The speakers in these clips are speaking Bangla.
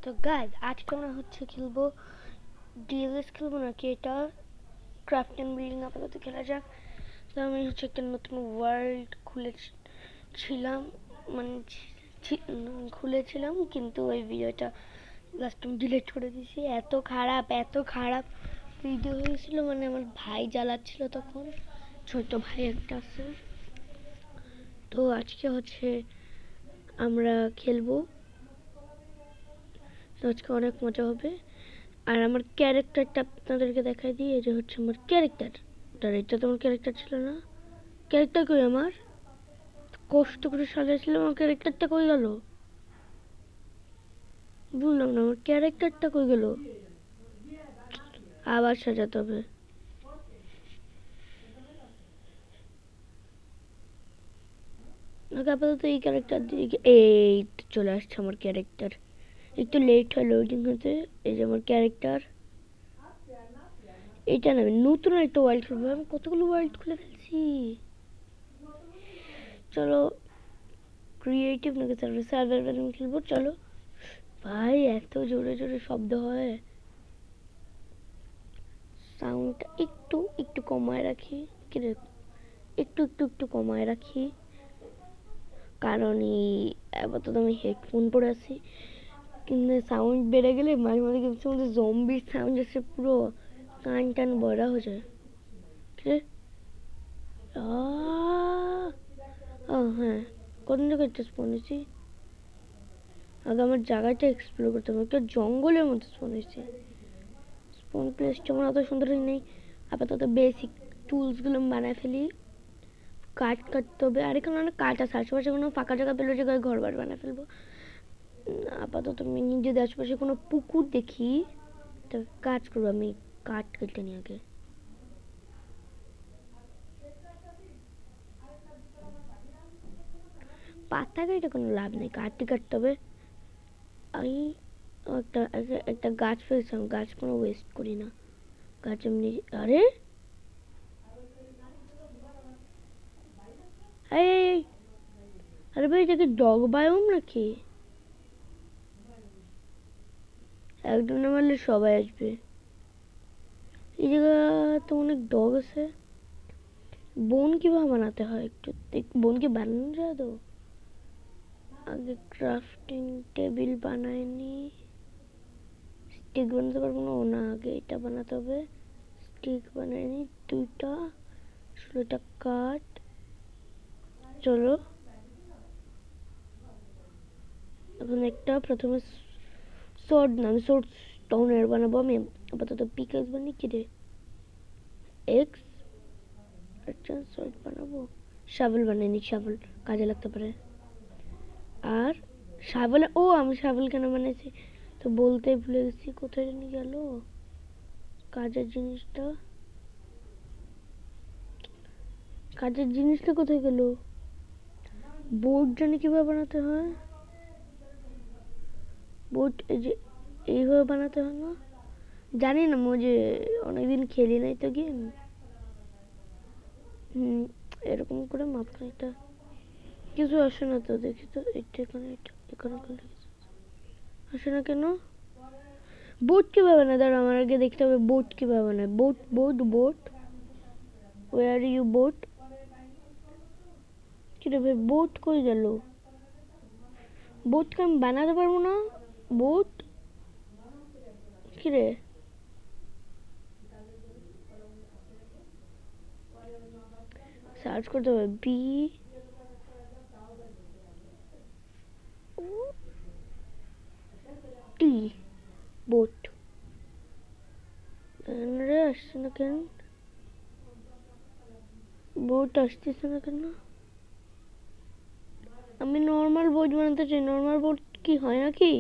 তো গাইজ আজকে আমরা খেলবো ডিএলএস খেলবো নাকি এটা ক্রাফট এন্ড বিল্ডিং আপাতত খেলা যাক। তো আমি একটা নতুন ওয়ার্ল্ড খুলেছিলাম মানে খুলেছিলাম কিন্তু ওই ভিডিওটা লাস্ট টাইম ডিলিট করে দিয়েছি। এত খারাপ ভিডিও হয়েছিল, মানে আমার ভাই জ্বালাচ্ছিল তখন, ছোট ভাই একটা আছে। তো আজকে আমরা খেলবো, তো আজকে অনেক মজা হবে। আর আমার ক্যারেক্টারটা আপনাদেরকে দেখাই দিই। এই যে আমার ক্যারেক্টার, এটা তো আমার ক্যারেক্টার ছিল না। ক্যারেক্টার কই আমার? কষ্ট করে সাজাইছিলাম, আমার ক্যারেক্টারটা কই গেল? বুঝলাম না, আমার ক্যারেক্টারটা কই গেল? আবার সাজাতে হবে। আপাতত এই ক্যারেক্টার দিকে এই চলে আসছে আমার ক্যারেক্টার। একটু লেট হয় লোডিং হতে। এই যে আমার ক্যারেক্টার। এটা না, নতুন একটা ওয়ার্ল্ড খুলবো। আমি কতগুলো ওয়ার্ল্ড খুলে ফেলছি। চলো ক্রিয়েটিভ নাকি সার্ভাইভাল খেলবো। চলো ভাই, এত জোরে জোরে শব্দ হয়, সাউন্ডটা একটু একটু কমায় রাখি। কিরে, একটু কমায় রাখি, কারণ এই আপাতত আমি হেডফোন পরে আছি। কিন্তু সাউন্ড বেড়ে গেলে মাঝে মাঝে কিছু মধ্যে জম্বির সাউন্ড এসে পুরো কান টান বড়া হয়ে যায়। হ্যাঁ, কোন জায়গায় স্পন হয়েছি? আগে আমার জায়গাটা এক্সপ্লোর করতে হবে। একটা জঙ্গলের মধ্যে স্পন হয়েছে। স্পন প্লেসটা আমার অত সুন্দর নেই। আপাতত বেসিক টুলসগুলো বানায় ফেলি। কাঠ কাটতে হবে, আর এখানে অনেক কাঠ আছে। আশেপাশে কোনো ফাঁকা জায়গা পেলে জায়গায় ঘর বাড়ি বানায় ফেলবো। আপাতত আমি যদি আশেপাশে কোনো পুকুর দেখি তা কাজ করবো। আমি কাঠ কেটে নিয়ে আগে। পাতা কেটে কোনো লাভ নেই, কাঠই কাটতে হবে। আমি একটা গাছ পেয়েছিলাম, গাছ কোনো ওয়েস্ট করি না। গাছ এমনি। আরে আরে ভাই, এটা কি ডগ বায়োম নাকি? একজন মারলে সবাই আসবে। এই জায়গা তো অনেক ডগ আছে। বোন কিভাবে বানাতে হয় একটু বোন কি বানানো যায়? তো আগে ক্রাফটিং টেবিল বানায়নি। স্টিক বানাতে পারবো না, না আগে এটা বানাতে হবে। স্টিক বানায়নি, 2টা 16টা কাঠ। চলো এখন একটা প্রথমে সোর্ড না, আমি সোর্ড স্টোনের বানাবো। আমি আপাতত পিকেক্স বানিয়ে কিরে এক্স একটা সোর্ড বানাবো। শাবল বানাইনি, শাবল কাজে লাগতে পারে। আর শাবল, আমি শাবল কেন বানাইছি তো বলতে ভুলে গেছি। কোথায় জানি গেল কাজের জিনিসটা কোথায় গেল? বোর্ড জানি কিভাবে বানাতে হয়। বোর্ড এই যে এইভাবে বানাতে হয় না? জানি না, যে অনেকদিন খেলি নাই তো গেম। এরকম করে মাপখানিটা কিছু আসে না তো। দেখি তো, এটা এখানে আসে না কেন? বোট কিভাবে বানায়? দাঁড়া, আমার আগে দেখতে হবে বোট কিভাবে বানায়। Boat where you boat? কিরে ভাই, বোট কই গেল? বোটকে আমি বানাতে পারবো না। বোট কিরে, সার্চ করতে হবে বি টি বোট। আসছে না কেন? বোট আসতেছে না কেন? আমি নর্মাল বোট বানাতে চাই। নর্মাল বোট কি হয় নাকি?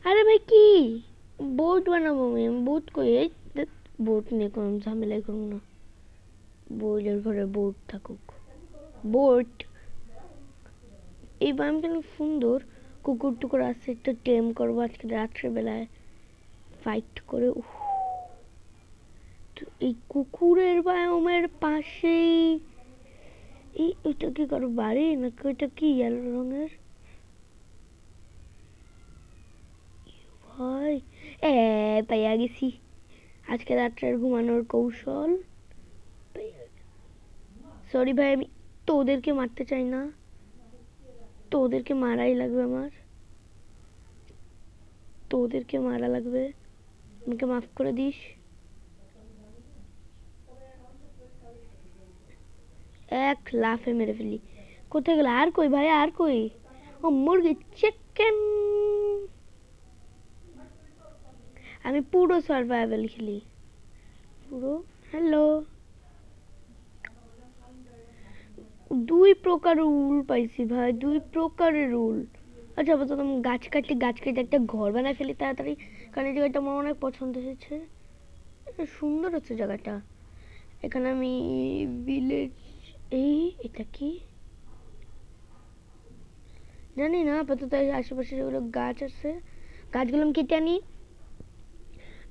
আরে ভাই, কি বোট বানাবো আমি? বোট কই? বোট নিয়ে কোনো ঝামেলাই করবো না। বোর্ডের ঘরে বোট থাকুক। বোট এই বাম কেন সুন্দর। কুকুর টুকুর আছে, একটু টেম করবো আজকে রাত্রেবেলায় ফাইট করে। এই কুকুরের বায়োমের পাশেই ওইটা কি কারো বাড়ি নাকি? ওইটা কি ইয়েলো রঙের? পাইয়া গেছি। আজকে রাত্রের ঘুমানোর কৌশল। সরি ভাই, আমি তোদেরকে মারতে চাই না, তোদেরকে মারাই লাগবে, আমার তোদেরকে মারা লাগবে, আমাকে মাফ করে দিস। এক লাফে মেরে ফেলি। কোথায় গেল? আর কই ভাই, আর কই? ও মুরগি চিকেন। আমি পুরো সার্ভাইভাল খেলি, পুরো। হ্যালো, 2 প্রকার রুল পাইছি ভাই, 2 প্রকারের রুল। আচ্ছা আপাতত আমি গাছ কেটে একটা ঘর বানায় ফেলি তাড়াতাড়ি, কারণ এই জায়গাটা আমার অনেক পছন্দ হয়েছে। সুন্দর আছে জায়গাটা। এখানে আমি ভিলেজ, এটা কি জানি না। আপাতত আশেপাশে যেগুলো গাছ আছে, গাছগুলো আমি কেটে আনি।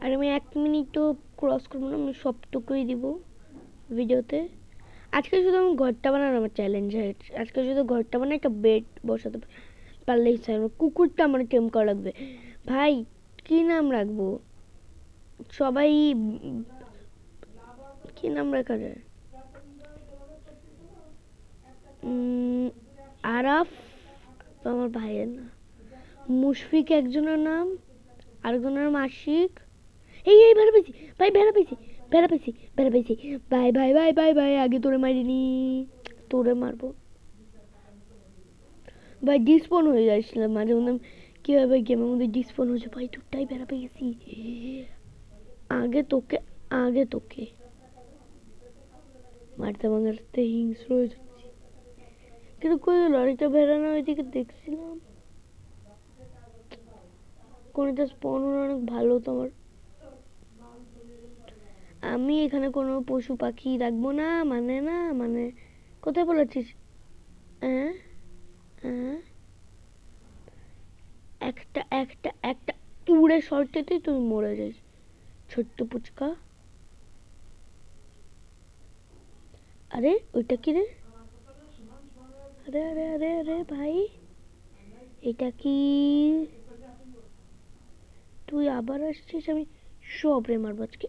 আর আমি 1 মিনিটও ক্রস করবো না, আমি সবটুকুই দিব ভিডিওতে। আজকে শুধু আমি ঘরটা বানানো আমার চ্যালেঞ্জ হয়েছে। আজকে শুধু ঘরটা বানাই, একটা বেড বসাতে পারলেই চাই। কুকুরটা আমার টেম করা লাগবে। ভাই কি নাম রাখবো? সবাই কি নাম রাখা যায়? আরাফ তো আমার ভাইয়ের না। মুশফিক একজনের নাম, আরেকজনের নাম আশিক। এই ভেড়া পেয়েছি ভাই, ভেড়া পেয়েছি। Bye bye bye bye bye, আগে তোরে মারিনি, তোরে মারবো ভাই। ডিসপন হয়ে যাচ্ছিলাম মাঝে মধ্যে, কিভাবে গেমের মধ্যে ডিসপন হয়েছে ভাই। দুটাই ভেড়া পেয়ে গেছি। আগে তোকে মারতে হিংস্র হয়ে যাচ্ছি। কিন্তু কই লরিটা ভেড়ানো ওইদিকে দেখছিলাম, কোনটা স্পন অনেক ভালো তোমার। আমি এখানে কোনো পশু পাখি রাখবো না, মানে কোথায় বলেছিস? হ্যাঁ, একটা উড়ে শর্টেতেই তুমি মরে যাস, ছোট্ট পুচকা। আরে ওইটা কি রে? আরে আরে আরে আরে ভাই, এটা কি? তুই আবার আসছিস? আমি সবরে মারবো আজকে,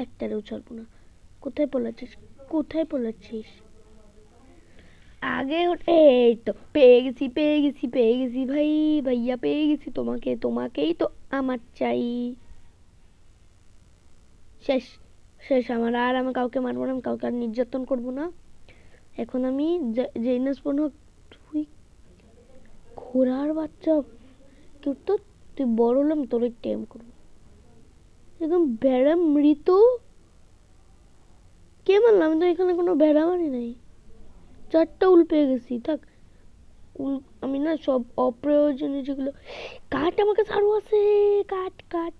একটারেও ছাড়বো না। কোথায় পলাচ্ছিস? আগে এই তো পেয়ে গেছি ভাই, ভাইয়া পেয়ে গেছি তোমাকেই তো আমার চাই। শেষ, আমার। আর আমি কাউকে মারবো না, আমি কাউকে আর নির্যাতন করবো না। এখন আমি যেই না স্পন হোক, তুই ঘোড়ার বাচ্চা, তুই বড় হলাম তোর টেম করবো। একদম ভেড়া মৃত। কে মারলাম? আমি তো এখানে কোনো ভেড়া মারি নাই। 4টা উল পেয়ে গেছি। থাক, উল আমি না সব অপ্রয়োজনীয় যেগুলো। কাঠ আমার কাছে আরো আছে, কাঠ।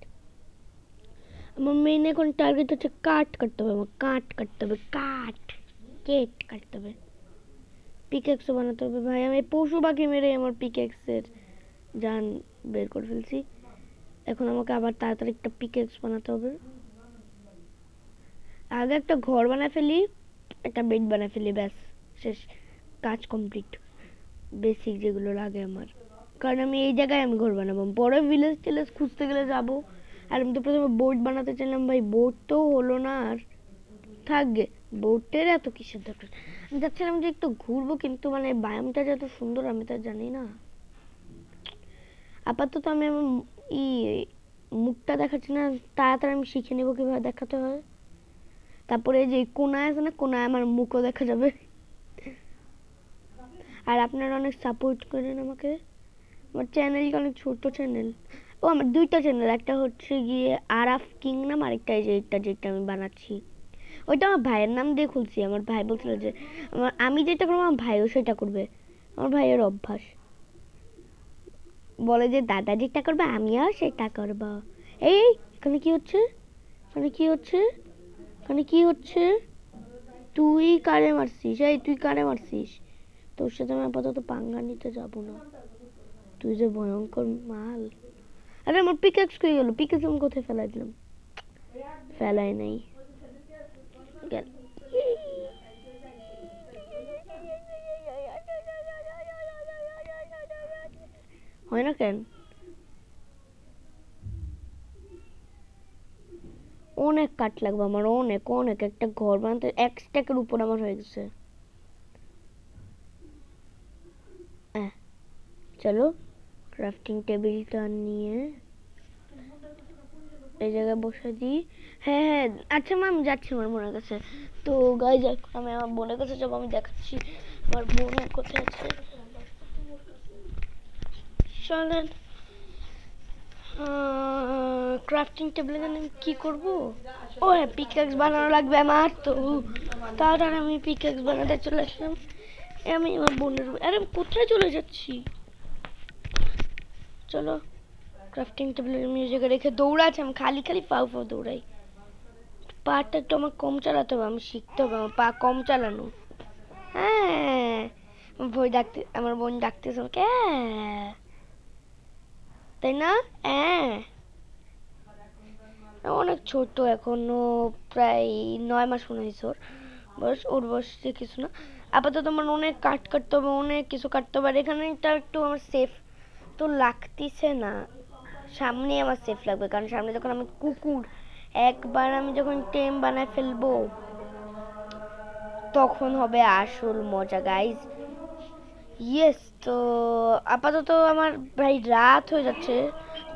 আমার মেইন এখন টার্গেট হচ্ছে কাঠ কাটতে হবে, আমার কাঠ কাটতে হবে, কেট কাটতে হবে। পিকেক্সও বানাতে হবে ভাই। আমি পশু পাখি মেরে আমার পিকেক্সের জান বের করে ফেলছি। এখন আমাকে আবার তাড়াতাড়ি একটা পিকেক্স বানাতে হবে। আগে একটা ঘর বানায় ফেলি, একটা বেড বানায় ফেলি, ব্যাস শেষ, কাজ কমপ্লিট। বেসিক যেগুলো লাগে আমার, কারণ আমি এই জায়গায় আমি ঘর বানাবো। বড় ভিলেজ টিলেজ খুঁজতে গেলে যাবো। আর আমি তো প্রথমে বোট বানাতে চাইলাম ভাই, বোট তো হলো না। আর থাকবে, বোটের এত কিসের দরকার? আমি চাচ্ছিলাম যে একটু ঘুরবো, কিন্তু মানে বায়ামটা যত সুন্দর আমি তা জানি না। আপাতত আমি আমার ই মুখটা দেখাচ্ছি না, তাড়াতাড়ি আমি শিখে নেবো কিভাবে দেখাতে হয়। তারপরে যে কোনায় আছে না, কোনায় আমার মুখও দেখা যাবে। আর আপনারা অনেক সাপোর্ট করেন আমাকে। আমার চ্যানেলটা অনেক ছোট চ্যানেল। ও আমার 2টা চ্যানেল, একটা হচ্ছে গিয়ে আরাফ কিংডম, আরেকটা যেটা আমি বানাচ্ছি ওইটা আমার ভাইয়ের নাম দিয়ে খুলছি। আমার ভাই বলছিল যে আমি যেটা করবো আমার ভাইও সেটা করবে। আমার ভাইয়ের অভ্যাস, বলে যে দাদা যেটা করবে আমিও সেটা করবো। এই এখানে কি হচ্ছে? তুই কারে মারছিস? তোর সাথে আমি আপাতত পাঙ্গা নিতে যাবো না, তুই যে ভয়ঙ্কর মাল। আরে আমার পিকেক্স কই গেল? পিকেক্স আমি কোথায় ফেলাই দিলাম? ফেলাই নাই, গেল। হয় না কেন? অনেক কাঠ লাগবে আমার, অনেক অনেক। একটা ঘর বানাতে 1 স্ট্যাকের উপর আমার হয়ে গেছে। চলো ক্রাফটিং টেবিলটা নিয়ে এই জায়গায় বসে দিই। হ্যাঁ হ্যাঁ, আচ্ছা মা আমি যাচ্ছি আমার বোনের কাছে। তো গাইজ আমি আমার বোনের কাছে যাবো, আমি দেখাচ্ছি আমার বোন কোথায় আছে। চলেন ক্রাফটিং টেবিলে আমি কি করব? ও হ্যাঁ, পিকঅ্যাক্স বানানো লাগবে আমার। তো তাড়াতাড়ি আমি পিকঅ্যাক্স বানাতে চলে আসলাম। আমি আমার বোনের, আরে আমি কোথায় চলে যাচ্ছি? চলো ক্রাফটিং টেবিলের আমি এই জায়গায় রেখে দৌড়াচ্ছি, আমি খালি খালি পাও পাও দৌড়াই। পাটা একটু আমার কম চালাতে হবে, আমি শিখতে হবে আমার পা কম চালানো। হ্যাঁ বই ডাকতে, আমার বোন ডাকতেছে আমাকে, তাই না? হ্যাঁ অনেক ছোট এখনো, প্রায় 9 মাস মনে হয়েছে ওর বয়স। ওর বয়স কিছু না। আপাতত আমার অনেক কাটতে হবে, অনেক কিছু কাটতে হবে। আর এখানেটা একটু আমার সেফ তো লাগতেছে না, সামনে আমার সেফ লাগবে, কারণ সামনে যখন আমি কুকুর একবার আমি যখন টেম বানায় ফেলবো তখন হবে আসল মজা গাইজ। ইয়েস, তো আপাতত আমার ভাই রাত হয়ে যাচ্ছে,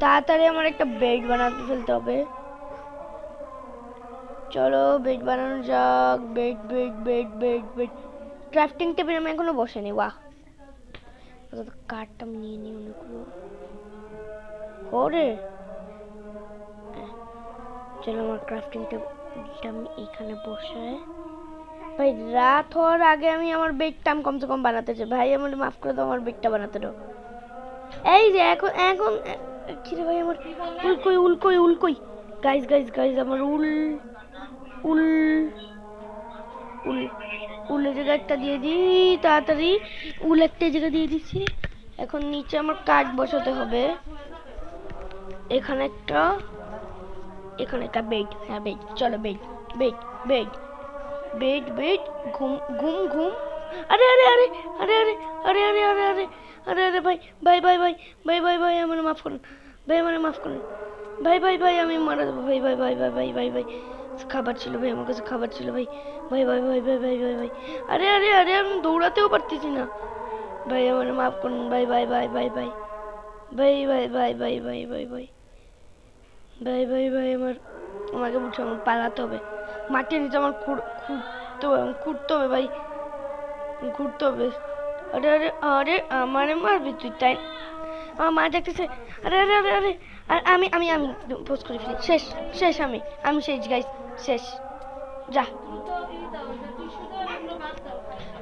তাড়াতাড়ি আমার একটা বেড বানাতে ফেলতে হবে। চলো বেড বানানো যাক। Bed bed bed bed bed crafting table আমি এখনো বসেনি। বাহ, কাঠটা আমি নিয়ে নিই অনেকগুলো। ওরে চলো আমার ক্রাফটিং টেবিলটা আমি এখানে বসাই। ভাই রাত হওয়ার আগে আমি আমার বেডটা আমি কমসে কম বানাতে চাই। ভাই আমার মাফ করে দাও, আমার বেডটা বানাতে দাও। এই যে এখন এখন কিরে ভাই আমার উল কই গাইজ গাইজ গাইজ আমার উল উল উল উলের জায়গা একটা দিয়ে দিই তাড়াতাড়ি। উল একটা জায়গা দিয়ে দিচ্ছি। এখন নিচে আমার কাঠ বসাতে হবে। এখানে একটা বেড। হ্যাঁ বেড, চলো bed bed bed bed bed ঘুম ঘুম ঘুম। আরে আরে আরে আরে আরে আরে আরে আরে আরে আরে আরে ভাই ভাই ভাই ভাই ভাই ভাই ভাই আমার মাফ করুন ভাই, আমার মাফ করুন ভাই ভাই ভাই, আমি মারা দেবো ভাই ভাই ভাই ভাই ভাই ভাই ভাই। খাবার ছিল ভাই, আমার কাছে খাবার ছিল ভাই ভাই ভাই ভাই ভাই ভাই ভাই ভাই। আরে আরে আরে আমি দৌড়াতেও পারতেছি না ভাই, আমার মাফ করুন ভাই ভাই ভাই ভাই ভাই ভাই ভাই ভাই ভাই ভাই ভাই ভাই ভাই ভাই ভাই আমার, আমাকে বুঝছো আমার পালাতে হবে। মাটির নিচে আমার খুঁড়তে হবে ভাই, ঘুরতে হবে। আরে আরে আরে আমারে মারবি তুই তাই? আমার মা দেখতেছে। আরে আরে আরে আরে আর আমি আমি আমি পোস্ট করে ফেলি। শেষ শেষ আমি শেষ গাইস, শেষ। যা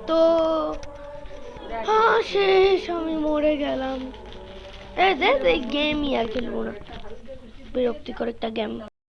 তো হ্যাঁ শেষ, আমি মরে গেলাম। এই গেমই আর খেলবো না, বিরক্তিকর একটা গেম।